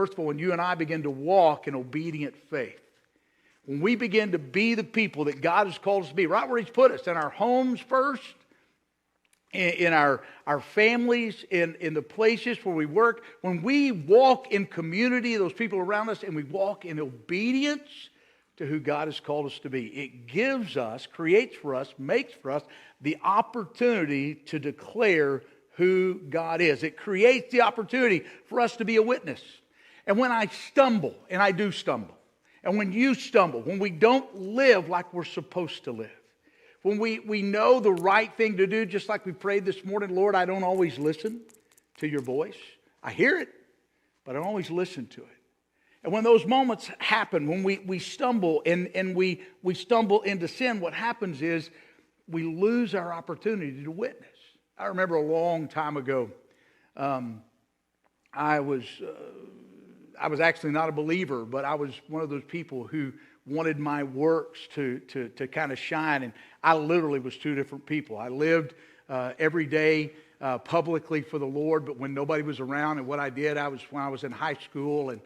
First of all, when you and I begin to walk in obedient faith, when we begin to be the people that God has called us to be, right where He's put us, in our homes first, in our families, in the places where we work, when we walk in community, those people around us, and we walk in obedience to who God has called us to be, it gives us, creates for us, makes for us the opportunity to declare who God is. It creates the opportunity for us to be a witness. And when I stumble, and I do stumble, and when you stumble, when we don't live like we're supposed to live, when we know the right thing to do, just like we prayed this morning, Lord, I don't always listen to your voice. I hear it, but I don't always listen to it. And when those moments happen, when we stumble and we stumble into sin, what happens is we lose our opportunity to witness. I remember a long time ago, I was actually not a believer, but I was one of those people who wanted my works to kind of shine. And I literally was two different people. I lived every day publicly for the Lord, but when nobody was around, and what I did, when I was in high school, and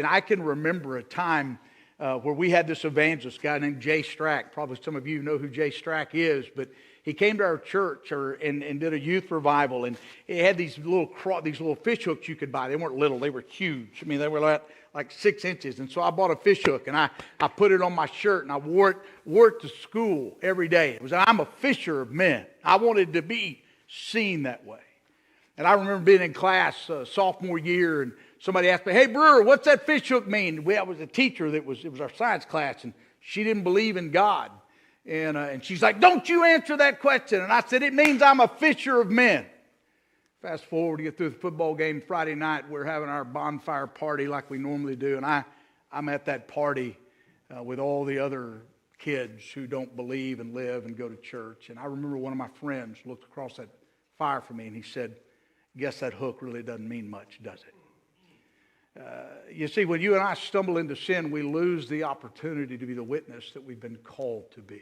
I can remember a time where we had this evangelist guy named Jay Strack. Probably some of you know who Jay Strack is, but he came to our church and did a youth revival, and he had these little fish hooks you could buy. They weren't little; they were huge. I mean, they were like 6 inches. And so I bought a fish hook, and I put it on my shirt, and I wore it to school every day. It was, I'm a fisher of men. I wanted to be seen that way. And I remember being in class sophomore year, and somebody asked me, "Hey, Brewer, what's that fish hook mean?" I was a teacher it was our science class, and she didn't believe in God. And she's like, "Don't you answer that question." And I said, "It means I'm a fisher of men." Fast forward to get through the football game Friday night. We're having our bonfire party like we normally do. And I'm at that party with all the other kids who don't believe and live and go to church. And I remember one of my friends looked across that fire from me and he said, "Guess that hook really doesn't mean much, does it?" You see, when you and I stumble into sin, we lose the opportunity to be the witness that we've been called to be.